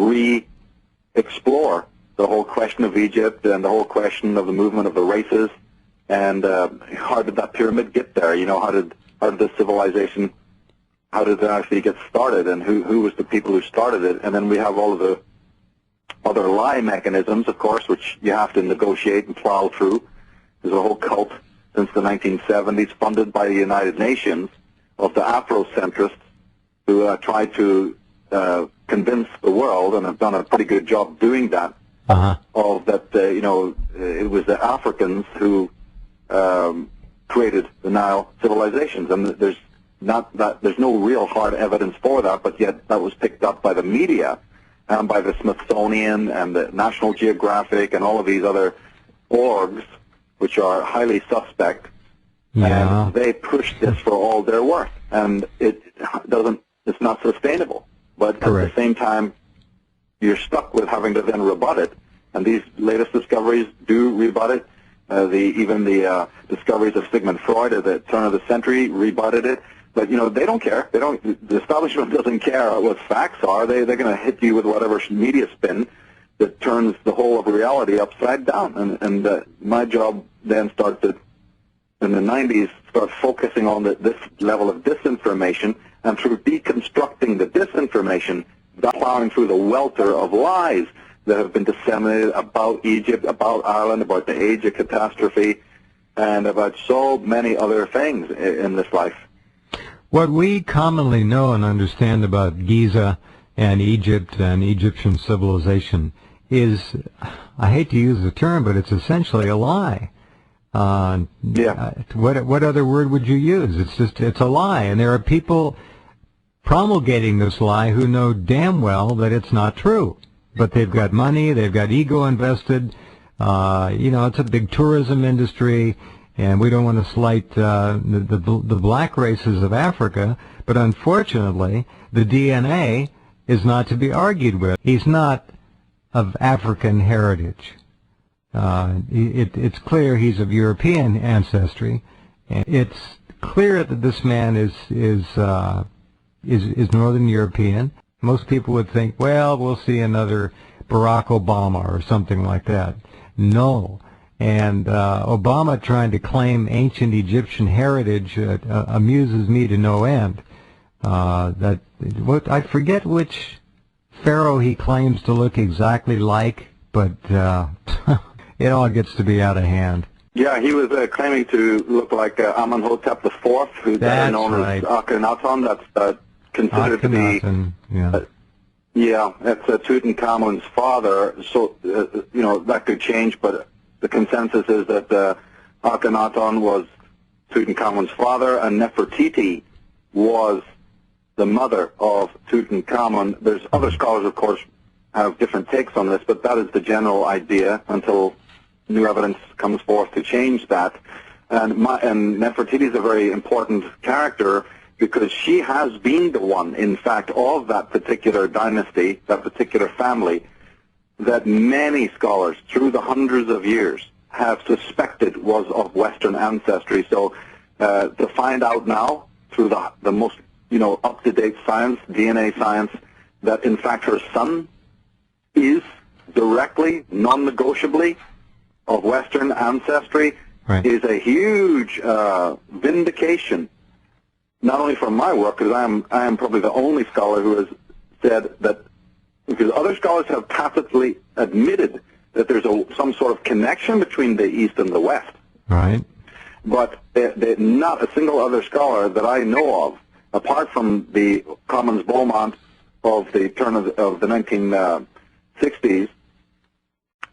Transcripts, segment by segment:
re-explore the whole question of Egypt and the whole question of the movement of the races, and how did that pyramid get there? You know, how did the civilization, how did it actually get started, and who was the people who started it? And then we have all of the other lie mechanisms, of course, which you have to negotiate and plow through. There's a whole cult since the 1970s, funded by the United Nations, of the Afrocentrists who try to convince the world, and have done a pretty good job doing that, of that, you know, it was the Africans who created the Nile civilizations. And there's no real hard evidence for that, but yet that was picked up by the media and by the Smithsonian and the National Geographic and all of these other orgs, which are highly suspect. Yeah. And they push this for all they're worth, and it's not sustainable. But Correct. At the same time, you're stuck with having to then rebut it, and these latest discoveries do rebut it. Even the discoveries of Sigmund Freud at the turn of the century rebutted it. But, you know, they don't care. The establishment doesn't care what facts are. They're going to hit you with whatever media spin that turns the whole of reality upside down. And my job then starts in the 90s, start focusing on this level of disinformation, and through deconstructing the disinformation, plowing through the welter of lies that have been disseminated about Egypt, about Ireland, about the age of catastrophe, and about so many other things in this life. What we commonly know and understand about Giza and Egypt and Egyptian civilization is, I hate to use the term, but it's essentially a lie. What other word would you use? It's a lie, and there are people promulgating this lie who know damn well that it's not true. But they've got money, they've got ego invested. You know, it's a big tourism industry, and we don't want to slight the black races of Africa, but unfortunately, the DNA is not to be argued with. He's not of African heritage. It's clear he's of European ancestry, and it's clear that this man is Northern European. Most people would think, well, we'll see another Barack Obama or something like that. No. And Obama trying to claim ancient Egyptian heritage amuses me to no end. I forget which pharaoh he claims to look exactly like, but it all gets to be out of hand. Yeah, he was claiming to look like Amenhotep IV, who's known as Akhenaten. That's considered to be, that's Tutankhamun's father. So, you know, that could change, but the consensus is that Akhenaten was Tutankhamun's father, and Nefertiti was the mother of Tutankhamun. There's other scholars, of course, have different takes on this, but that is the general idea until new evidence comes forth to change that. And Nefertiti is a very important character because she has been the one, in fact, of that particular dynasty, that particular family, that many scholars through the hundreds of years have suspected was of Western ancestry. So to find out now through the most, you know, up-to-date science, DNA science, that in fact her son is directly, non-negotiably of Western ancestry, is a huge vindication, not only from my work, because I am probably the only scholar who has said that, because other scholars have tacitly admitted that there's some sort of connection between the East and the West. Right. But not a single other scholar that I know of, apart from the Commons Beaumont of the turn of the 1960s,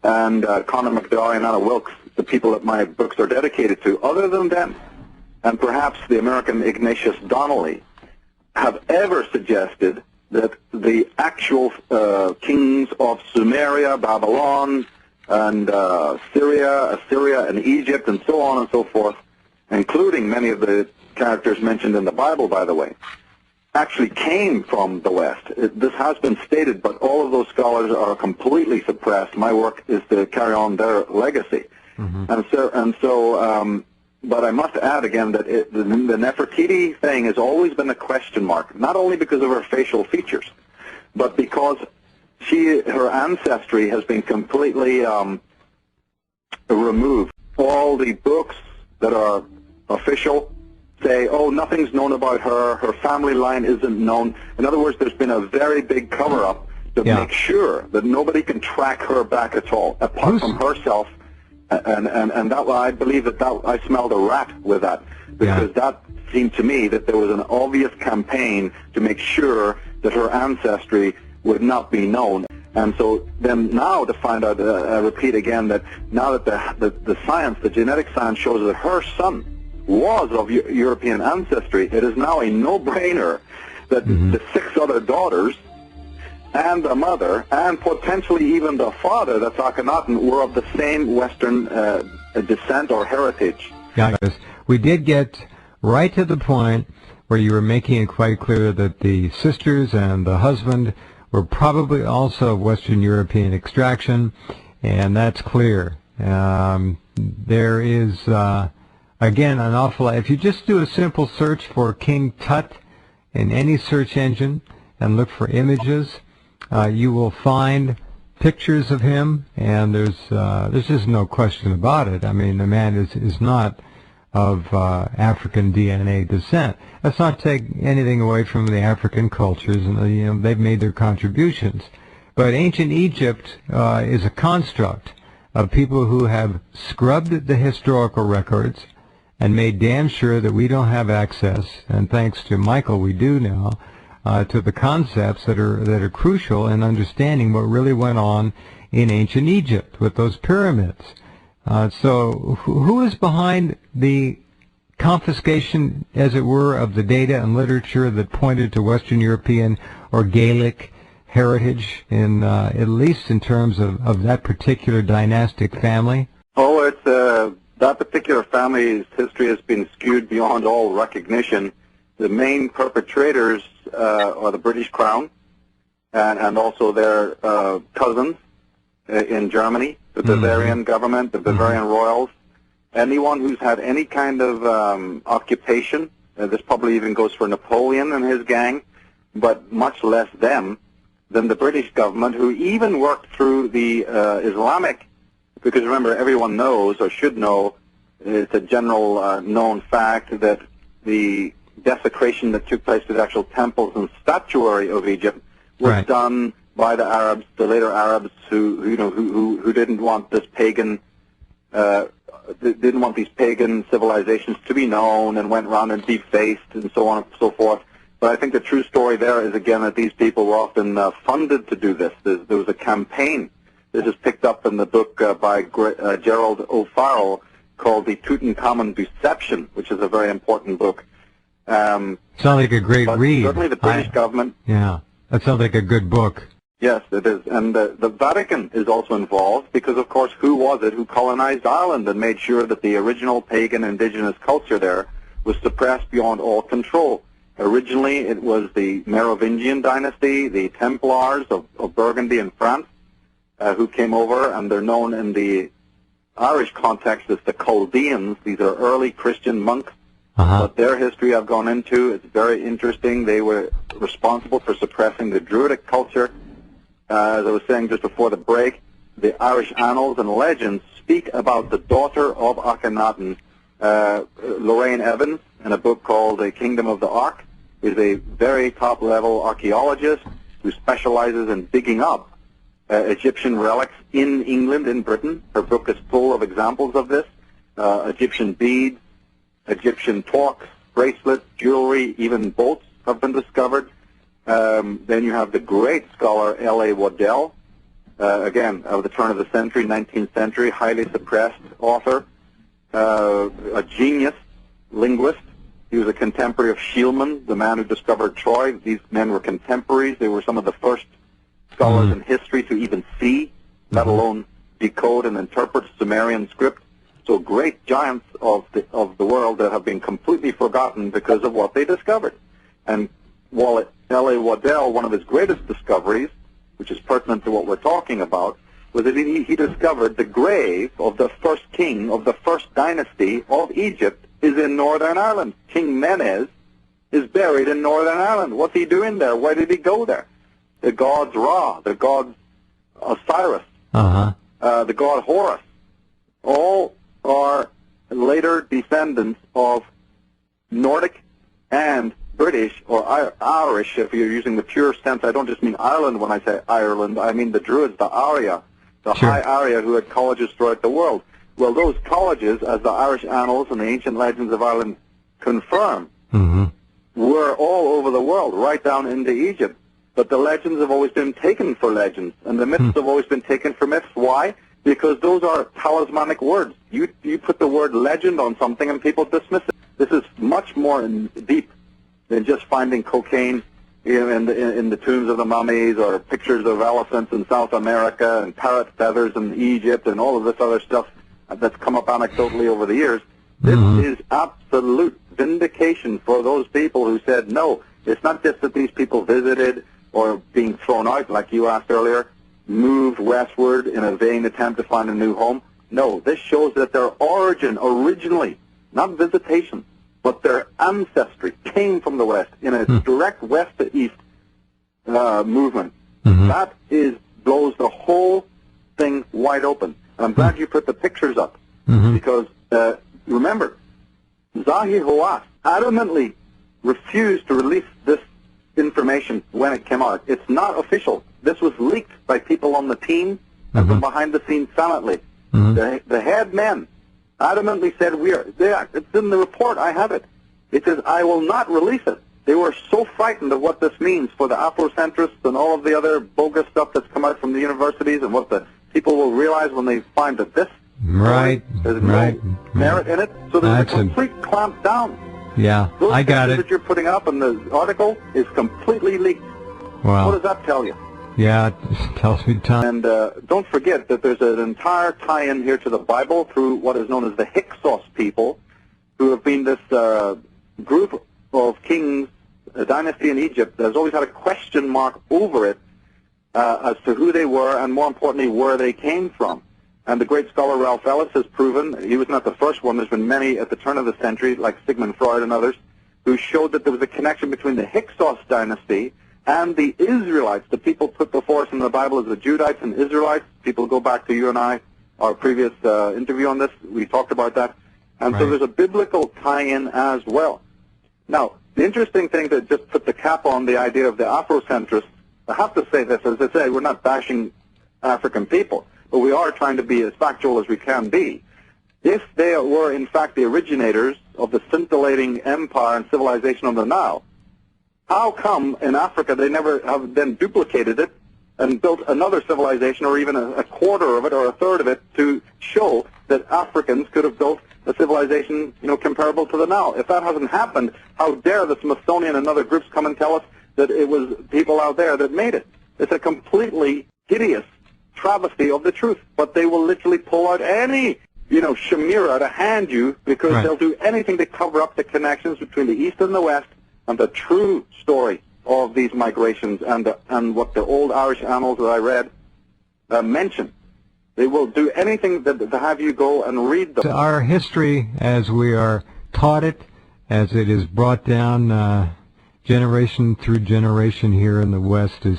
and Conor McDowell and Anna Wilkes, the people that my books are dedicated to, other than them, and perhaps the American Ignatius Donnelly, have ever suggested that the actual kings of Sumeria, Babylon, and Syria, Assyria, and Egypt, and so on and so forth, including many of the characters mentioned in the Bible, by the way, actually came from the West. This has been stated, but all of those scholars are completely suppressed. My work is to carry on their legacy. Mm-hmm. But I must add again that the Nefertiti thing has always been a question mark, not only because of her facial features, but because her ancestry has been completely removed. All the books that are official say, oh, nothing's known about her, her family line isn't known. In other words, there's been a very big cover-up to make sure that nobody can track her back at all, apart from herself. And that, I believe that I smelled a rat with that, because that seemed to me that there was an obvious campaign to make sure that her ancestry would not be known. And so then now to find out, I repeat again, that now that the science, the genetic science shows that her son was of European ancestry, it is now a no-brainer that the 6 other daughters and the mother and potentially even the father, that's Akhenaten, were of the same Western descent or heritage. Yeah, we did get right to the point where you were making it quite clear that the sisters and the husband were probably also of Western European extraction, and that's clear. There is, again, an awful lot. If you just do a simple search for King Tut in any search engine and look for images, you will find pictures of him, and there's just no question about it. I mean, the man is not of African DNA descent. Let's not take anything away from the African cultures, and they've made their contributions. But ancient Egypt is a construct of people who have scrubbed the historical records and made damn sure that we don't have access, and thanks to Michael we do now, to the concepts that are crucial in understanding what really went on in ancient Egypt with those pyramids. So who is behind the confiscation, as it were, of the data and literature that pointed to Western European or Gaelic heritage, at least in terms of that particular dynastic family? Oh, it's that particular family's history has been skewed beyond all recognition. The main perpetrators are the British Crown and also their cousins in Germany, the Bavarian government, the Bavarian royals. Anyone who's had any kind of occupation, this probably even goes for Napoleon and his gang, but much less them than the British government, who even worked through the Islamic, because remember, everyone knows or should know, it's a general known fact that the desecration that took place to the actual temples and statuary of Egypt was done by the Arabs, the later Arabs, who didn't want this pagan, didn't want these pagan civilizations to be known, and went around and defaced and so on and so forth. But I think the true story there is, again, that these people were often funded to do this. There was a campaign. This is picked up in the book by Gerald O'Farrell called The Tutankhamun Deception, which is a very important book. Sounds like a great read. Certainly the British government. Yeah, that sounds like a good book. Yes, it is. And the Vatican is also involved because, of course, who was it who colonized Ireland and made sure that the original pagan indigenous culture there was suppressed beyond all control? Originally, it was the Merovingian dynasty, the Templars of Burgundy in France, who came over, and they're known in the Irish context as the Chaldeans. These are early Christian monks. But their history I've gone into, it's very interesting. They were responsible for suppressing the Druidic culture. As I was saying just before the break, the Irish annals and legends speak about the daughter of Akhenaten, Lorraine Evans, in a book called The Kingdom of the Ark, is a very top-level archaeologist who specializes in digging up Egyptian relics in England, in Britain. Her book is full of examples of this. Egyptian beads, Egyptian torques, bracelets, jewelry, even boats have been discovered. Then you have the great scholar L.A. Waddell, again, of the turn of the century, 19th century, highly suppressed author, a genius linguist. He was a contemporary of Schielman, the man who discovered Troy. These men were contemporaries. They were some of the first scholars in history to even see, let alone decode and interpret Sumerian script. So great giants of the world that have been completely forgotten because of what they discovered. And while L.A. Waddell, one of his greatest discoveries, which is pertinent to what we're talking about, was that he discovered the grave of the first king of the first dynasty of Egypt is in Northern Ireland. King Menes is buried in Northern Ireland. What's he doing there? Why did he go there? the gods Ra, the gods Osiris, the god Horus, all are later descendants of Nordic and British or Irish, if you're using the pure sense. I don't just mean Ireland when I say Ireland. I mean the Druids, the Arya, the High Arya who had colleges throughout the world. Well, those colleges, as the Irish annals and the ancient legends of Ireland confirm, were all over the world, right down into Egypt. But the legends have always been taken for legends, and the myths have always been taken for myths. Why? Because those are talismanic words. You put the word legend on something and people dismiss it. This is much more deep than just finding cocaine in the tombs of the mummies, or pictures of elephants in South America and parrot feathers in Egypt and all of this other stuff that's come up anecdotally over the years. This is absolute vindication for those people who said, no, it's not just that these people visited or being thrown out, like you asked earlier, moved westward in a vain attempt to find a new home. No, this shows that their origin originally, not visitation, but their ancestry came from the West in a direct west to east movement. That blows the whole thing wide open. And I'm glad you put the pictures up, because remember, Zahi Hawass adamantly refused to release this information when it came out. It's not official. This was leaked by people on the team and from behind the scenes silently. The head men adamantly said, it's in the report, I have it. It says, I will not release it. They were so frightened of what this means for the Afrocentrists and all of the other bogus stuff that's come out from the universities, and what the people will realize when they find that this there's no merit in it. So there's a complete clamp down. Yeah, those I got it. That you're putting up in the article is completely leaked. Wow. What does that tell you? Yeah, it tells me time. And don't forget that there's an entire tie-in here to the Bible through what is known as the Hyksos people, who have been this group of kings, a dynasty in Egypt that has always had a question mark over it as to who they were, and more importantly, where they came from. And the great scholar Ralph Ellis has proven, he was not the first one, there's been many at the turn of the century, like Sigmund Freud and others, who showed that there was a connection between the Hyksos dynasty and the Israelites. The people put before us in the Bible as the Judites and Israelites. People go back to you and I, our previous interview on this, we talked about that. And so there's a biblical tie-in as well. Now, the interesting thing to just put the cap on the idea of the Afrocentrists, I have to say this, as I say, we're not bashing African people, but we are trying to be as factual as we can be. If they were, in fact, the originators of the scintillating empire and civilization of the Nile, how come in Africa they never have then duplicated it and built another civilization, or even a quarter of it or a third of it, to show that Africans could have built a civilization, comparable to the Nile? If that hasn't happened, how dare the Smithsonian and other groups come and tell us that it was people out there that made it? It's a completely hideous travesty of the truth. But they will literally pull out any, chimera to hand you, because they'll do anything to cover up the connections between the East and the West and the true story of these migrations and what the old Irish annals that I read mention. They will do anything to have you go and read them. Our history, as we are taught it, as it is brought down generation through generation here in the West, is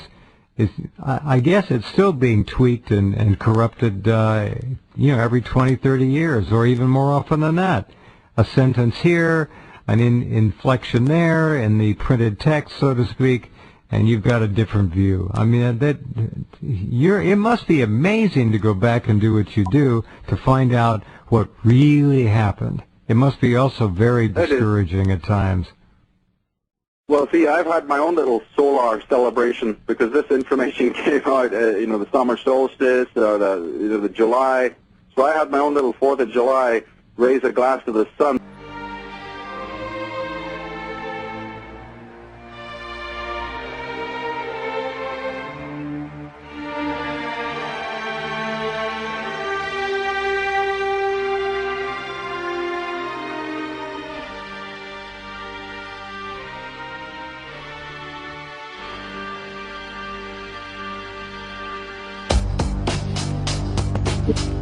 I guess it's still being tweaked and corrupted, every 20, 30 years, or even more often than that. A sentence here, an inflection there, in the printed text, so to speak, and you've got a different view. I mean, it must be amazing to go back and do what you do to find out what really happened. It must be also very discouraging at times. Well, see, I've had my own little solar celebration, because this information came out, the summer solstice, the July. So I had my own little 4th of July, raise a glass to the sun. You